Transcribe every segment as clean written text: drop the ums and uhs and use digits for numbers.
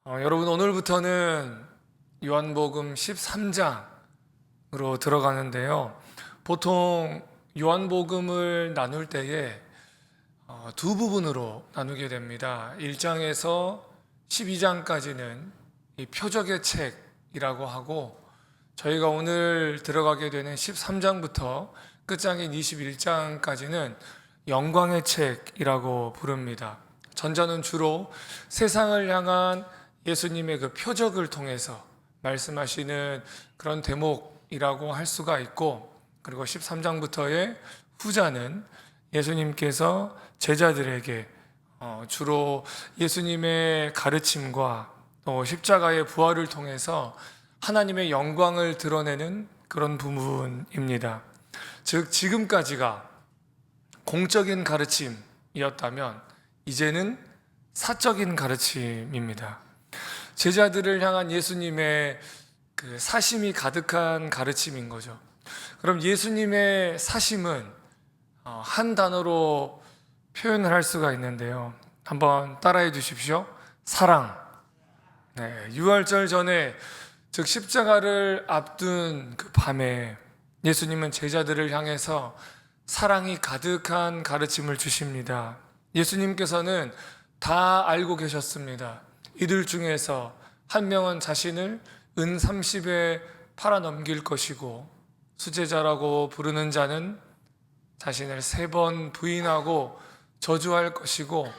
여러분, 오늘부터는 요한복음 13장으로 들어가는데요. 보통 요한복음을 나눌 때에 두 부분으로 나누게 됩니다. 1장에서 12장까지는 이 표적의 책이라고 하고, 저희가 오늘 들어가게 되는 13장부터 끝장인 21장까지는 영광의 책이라고 부릅니다. 전자는 주로 세상을 향한 예수님의 그 표적을 통해서 말씀하시는 그런 대목이라고 할 수가 있고, 그리고 13장부터의 후자는 예수님께서 제자들에게 주로 예수님의 가르침과 또 십자가의 부활을 통해서 하나님의 영광을 드러내는 그런 부분입니다. 즉, 지금까지가 공적인 가르침이었다면 이제는 사적인 가르침입니다. 제자들을 향한 예수님의 그 사심이 가득한 가르침인 거죠. 그럼 예수님의 사심은 한 단어로 표현을 할 수가 있는데요. 한번 따라해 주십시오. 사랑. 네, 유월절 전에, 즉 십자가를 앞둔 그 밤에 예수님은 제자들을 향해서 사랑이 가득한 가르침을 주십니다. 예수님께서는 다 알고 계셨습니다. 이들 중에서 한 명은 자신을 은 30에 팔아 넘길 것이고, 수제자라고 부르는 자는 자신을 3번 부인하고 저주할 것이고,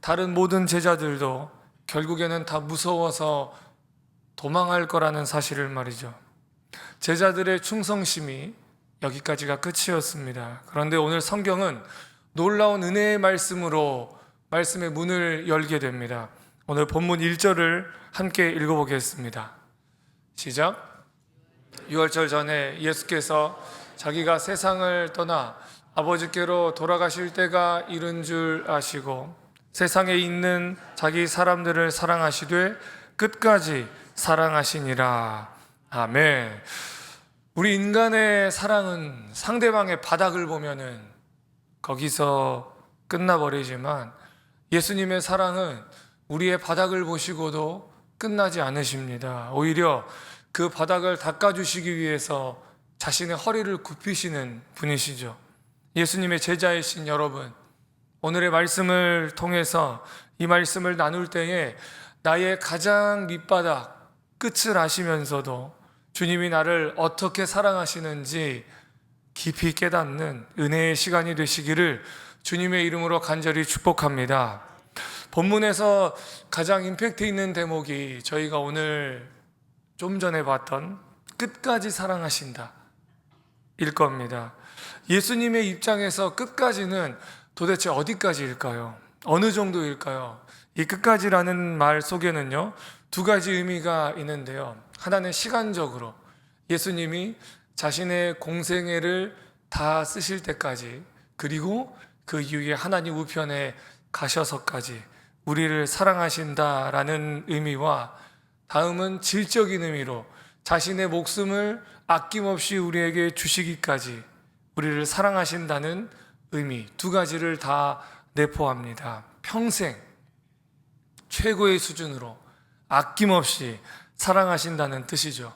다른 모든 제자들도 결국에는 다 무서워서 도망할 거라는 사실을 말이죠. 제자들의 충성심이 여기까지가 끝이었습니다. 그런데 오늘 성경은 놀라운 은혜의 말씀으로 말씀의 문을 열게 됩니다. 오늘 본문 1절을 함께 읽어보겠습니다. 시작. 유월절 전에 예수께서 자기가 세상을 떠나 아버지께로 돌아가실 때가 이른 줄 아시고 세상에 있는 자기 사람들을 사랑하시되 끝까지 사랑하시니라. 아멘. 우리 인간의 사랑은 상대방의 바닥을 보면은 거기서 끝나버리지만, 예수님의 사랑은 우리의 바닥을 보시고도 끝나지 않으십니다. 오히려 그 바닥을 닦아주시기 위해서 자신의 허리를 굽히시는 분이시죠. 예수님의 제자이신 여러분, 오늘의 말씀을 통해서 이 말씀을 나눌 때에 나의 가장 밑바닥 끝을 아시면서도 주님이 나를 어떻게 사랑하시는지 깊이 깨닫는 은혜의 시간이 되시기를 주님의 이름으로 간절히 축복합니다. 본문에서 가장 임팩트 있는 대목이 저희가 오늘 좀 전에 봤던 끝까지 사랑하신다 일 겁니다. 예수님의 입장에서 끝까지는 도대체 어디까지일까요? 어느 정도일까요? 이 끝까지라는 말 속에는요, 두 가지 의미가 있는데요. 하나는 시간적으로 예수님이 자신의 공생애를 다 쓰실 때까지, 그리고 그 이후에 하나님 우편에 가셔서까지 우리를 사랑하신다라는 의미와, 다음은 질적인 의미로 자신의 목숨을 아낌없이 우리에게 주시기까지 우리를 사랑하신다는 의미, 두 가지를 다 내포합니다. 평생 최고의 수준으로 아낌없이 사랑하신다는 뜻이죠.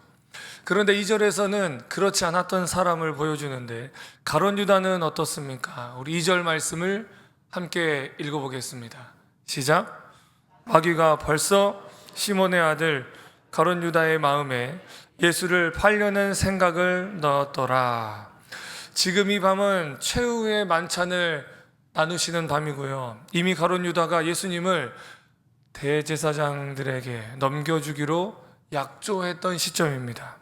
그런데 2절에서는 그렇지 않았던 사람을 보여주는데, 가룟 유다는 어떻습니까? 우리 2절 말씀을 함께 읽어보겠습니다. 시작. 마귀가 벌써 시몬의 아들 가룟 유다의 마음에 예수를 팔려는 생각을 넣었더라. 지금 이 밤은 최후의 만찬을 나누시는 밤이고요, 이미 가룟 유다가 예수님을 대제사장들에게 넘겨주기로 약조했던 시점입니다.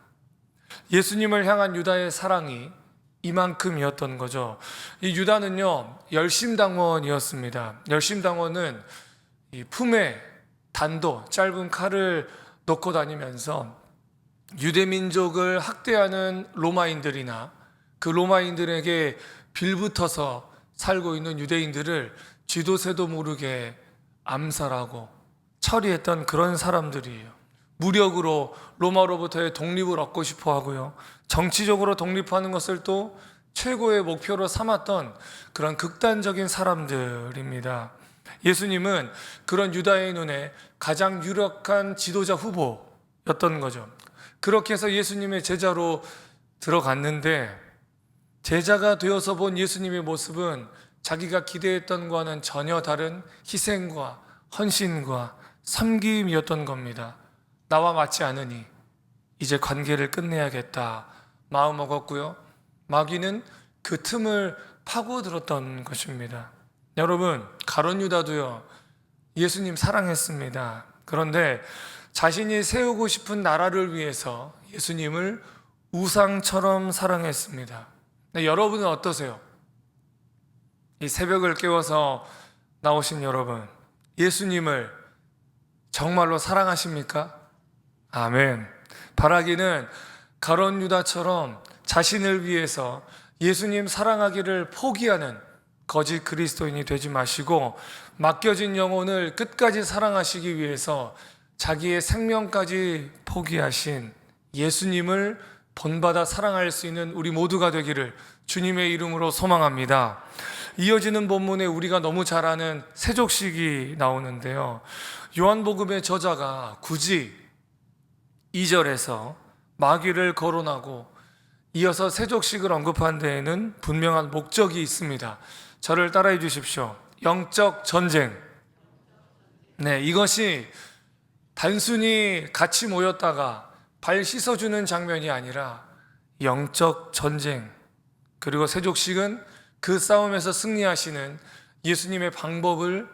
예수님을 향한 유다의 사랑이 이만큼이었던 거죠. 이 유다는요, 열심당원이었습니다. 열심당원은 이 품에 단도, 짧은 칼을 놓고 다니면서 유대민족을 학대하는 로마인들이나 그 로마인들에게 빌붙어서 살고 있는 유대인들을 쥐도 새도 모르게 암살하고 처리했던 그런 사람들이에요. 무력으로 로마로부터의 독립을 얻고 싶어 하고요, 정치적으로 독립하는 것을 또 최고의 목표로 삼았던 그런 극단적인 사람들입니다. 예수님은 그런 유다의 눈에 가장 유력한 지도자 후보였던 거죠. 그렇게 해서 예수님의 제자로 들어갔는데, 제자가 되어서 본 예수님의 모습은 자기가 기대했던 것과는 전혀 다른 희생과 헌신과 섬김이었던 겁니다. 나와 맞지 않으니 이제 관계를 끝내야겠다 마음 먹었고요. 마귀는 그 틈을 파고들었던 것입니다. 여러분, 가룟 유다도요, 예수님 사랑했습니다. 그런데 자신이 세우고 싶은 나라를 위해서 예수님을 우상처럼 사랑했습니다. 네, 여러분은 어떠세요? 이 새벽을 깨워서 나오신 여러분, 예수님을 정말로 사랑하십니까? 아멘. 바라기는 가룟 유다처럼 자신을 위해서 예수님 사랑하기를 포기하는 거짓 그리스도인이 되지 마시고, 맡겨진 영혼을 끝까지 사랑하시기 위해서 자기의 생명까지 포기하신 예수님을 본받아 사랑할 수 있는 우리 모두가 되기를 주님의 이름으로 소망합니다. 이어지는 본문에 우리가 너무 잘 아는 세족식이 나오는데요, 요한복음의 저자가 굳이 2절에서 마귀를 거론하고 이어서 세족식을 언급한 데에는 분명한 목적이 있습니다. 저를 따라해 주십시오. 영적 전쟁. 네, 이것이 단순히 같이 모였다가 발 씻어주는 장면이 아니라 영적 전쟁, 그리고 세족식은 그 싸움에서 승리하시는 예수님의 방법을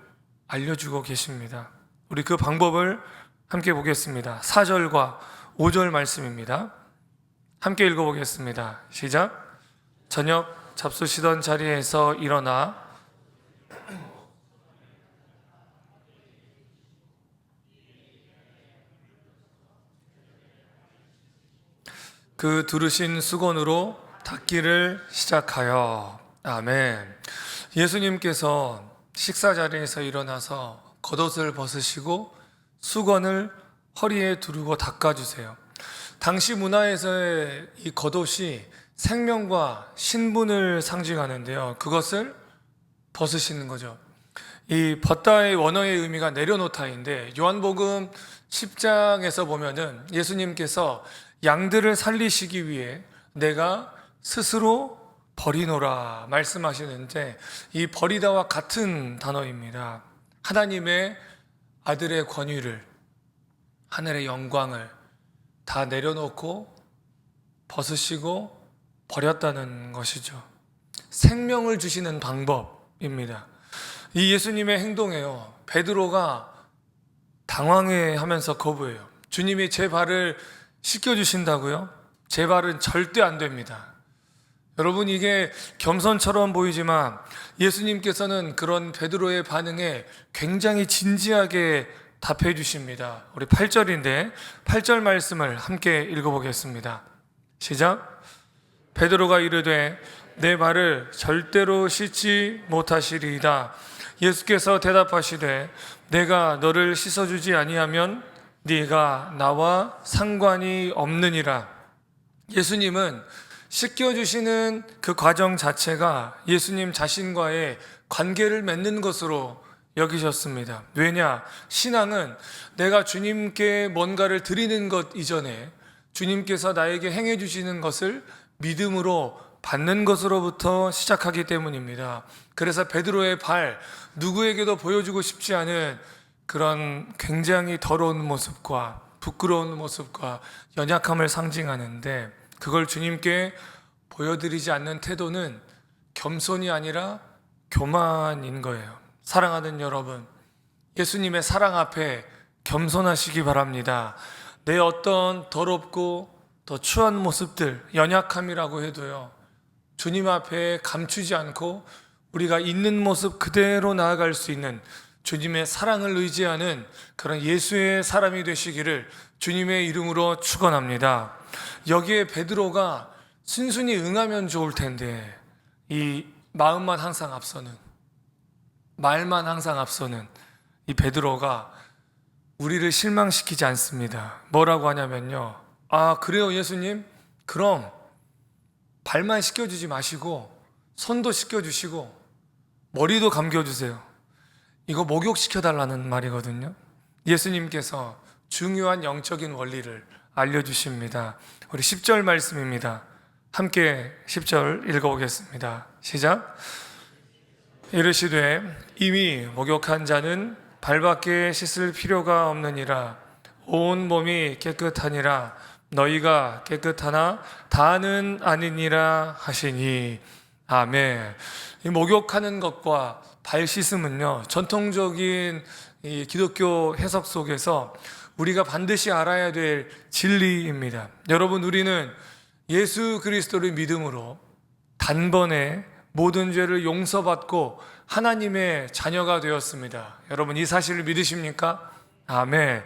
알려주고 계십니다. 우리 그 방법을 함께 보겠습니다. 4절과 5절 말씀입니다. 함께 읽어보겠습니다. 시작. 저녁 잡수시던 자리에서 일어나 그 두르신 수건으로 닦기를 시작하여. 아멘. 예수님께서 식사 자리에서 일어나서 겉옷을 벗으시고 수건을 허리에 두르고 닦아주세요. 당시 문화에서의 이 겉옷이 생명과 신분을 상징하는데요, 그것을 벗으시는 거죠. 이 벗다의 원어의 의미가 내려놓다인데, 요한복음 10장에서 보면은 예수님께서 양들을 살리시기 위해 내가 스스로 버리노라 말씀하시는데, 이 버리다와 같은 단어입니다. 하나님의 아들의 권위를, 하늘의 영광을 다 내려놓고 벗으시고 버렸다는 것이죠. 생명을 주시는 방법입니다. 이 예수님의 행동에요, 베드로가 당황해하면서 거부해요. 주님이 제 발을 씻겨주신다고요? 제 발은 절대 안 됩니다. 여러분, 이게 겸손처럼 보이지만 예수님께서는 그런 베드로의 반응에 굉장히 진지하게 답해 주십니다. 우리 8절인데 8절 말씀을 함께 읽어보겠습니다. 시작. 베드로가 이르되 내 발을 절대로 씻지 못하시리이다. 예수께서 대답하시되 내가 너를 씻어주지 아니하면 네가 나와 상관이 없느니라. 예수님은 씻겨주시는 그 과정 자체가 예수님 자신과의 관계를 맺는 것으로 여기셨습니다. 왜냐? 신앙은 내가 주님께 뭔가를 드리는 것 이전에 주님께서 나에게 행해 주시는 것을 믿음으로 받는 것으로부터 시작하기 때문입니다. 그래서 베드로의 발, 누구에게도 보여주고 싶지 않은 그런 굉장히 더러운 모습과 부끄러운 모습과 연약함을 상징하는데, 그걸 주님께 보여드리지 않는 태도는 겸손이 아니라 교만인 거예요. 사랑하는 여러분, 예수님의 사랑 앞에 겸손하시기 바랍니다. 내 어떤 더럽고 더 추한 모습들, 연약함이라고 해도요, 주님 앞에 감추지 않고 우리가 있는 모습 그대로 나아갈 수 있는 주님의 사랑을 의지하는 그런 예수의 사람이 되시기를 주님의 이름으로 축원합니다. 여기에 베드로가 순순히 응하면 좋을 텐데, 이 마음만 항상 앞서는, 말만 항상 앞서는 이 베드로가 우리를 실망시키지 않습니다. 뭐라고 하냐면요, 아 그래요 예수님? 그럼 발만 씻겨주지 마시고 손도 씻겨주시고 머리도 감겨주세요. 이거 목욕시켜달라는 말이거든요. 예수님께서 중요한 영적인 원리를 알려주십니다. 우리 10절 말씀입니다. 함께 10절 읽어보겠습니다. 시작. 이르시되 이미 목욕한 자는 발밖에 씻을 필요가 없느니라. 온 몸이 깨끗하니라. 너희가 깨끗하나 다는 아니니라 하시니. 아멘. 이 목욕하는 것과 발 씻음은요, 전통적인 이 기독교 해석 속에서 우리가 반드시 알아야 될 진리입니다. 여러분, 우리는 예수 그리스도를 믿음으로 단번에 모든 죄를 용서받고 하나님의 자녀가 되었습니다. 여러분, 이 사실을 믿으십니까? 아멘.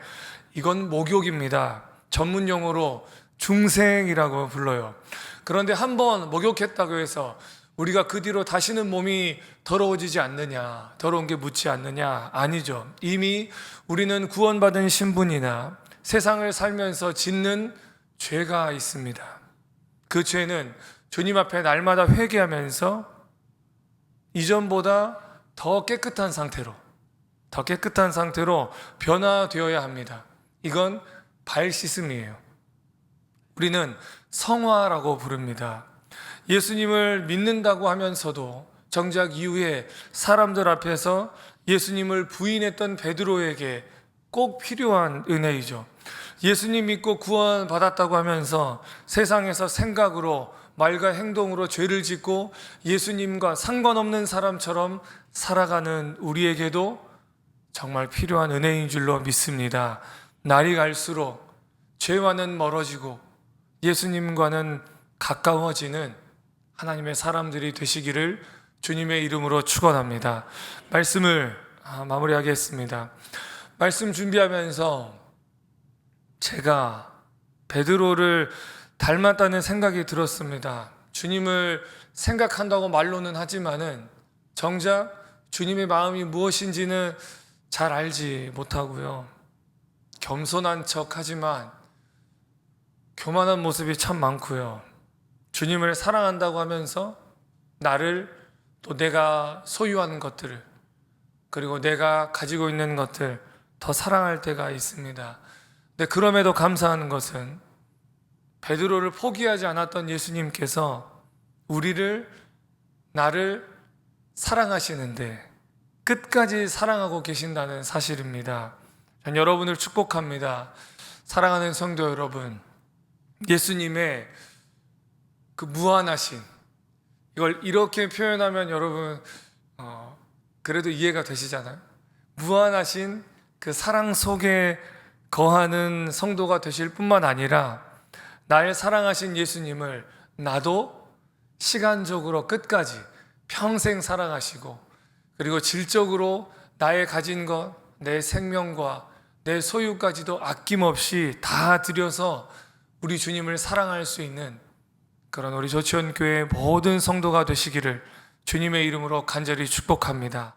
이건 목욕입니다. 전문 용어로 중생이라고 불러요. 그런데 한번 목욕했다고 해서 우리가 그 뒤로 다시는 몸이 더러워지지 않느냐, 더러운 게 묻지 않느냐? 아니죠. 이미 우리는 구원받은 신분이나 세상을 살면서 짓는 죄가 있습니다. 그 죄는 주님 앞에 날마다 회개하면서 이전보다 더 깨끗한 상태로 변화되어야 합니다. 이건 발 씻음이에요. 우리는 성화라고 부릅니다. 예수님을 믿는다고 하면서도 정작 이후에 사람들 앞에서 예수님을 부인했던 베드로에게 꼭 필요한 은혜이죠. 예수님 믿고 구원받았다고 하면서 세상에서 생각으로 말과 행동으로 죄를 짓고 예수님과 상관없는 사람처럼 살아가는 우리에게도 정말 필요한 은혜인 줄로 믿습니다. 날이 갈수록 죄와는 멀어지고 예수님과는 가까워지는 하나님의 사람들이 되시기를 주님의 이름으로 축원합니다. 말씀을 마무리하겠습니다. 말씀 준비하면서 제가 베드로를 닮았다는 생각이 들었습니다. 주님을 생각한다고 말로는 하지만은 정작 주님의 마음이 무엇인지는 잘 알지 못하고요. 겸손한 척 하지만 교만한 모습이 참 많고요. 주님을 사랑한다고 하면서 나를 또 내가 소유하는 것들을 그리고 내가 가지고 있는 것들 더 사랑할 때가 있습니다. 근데 그럼에도 감사한 것은 베드로를 포기하지 않았던 예수님께서 나를 사랑하시는데 끝까지 사랑하고 계신다는 사실입니다. 전 여러분을 축복합니다. 사랑하는 성도 여러분, 예수님의 그 무한하신, 이걸 이렇게 표현하면 여러분 그래도 이해가 되시잖아요. 무한하신 그 사랑 속에 거하는 성도가 되실 뿐만 아니라 날 사랑하신 예수님을 나도 시간적으로 끝까지 평생 사랑하시고 그리고 질적으로 나의 가진 것, 내 생명과 내 소유까지도 아낌없이 다 드려서 우리 주님을 사랑할 수 있는 그런 우리 조치원교회 모든 성도가 되시기를 주님의 이름으로 간절히 축복합니다.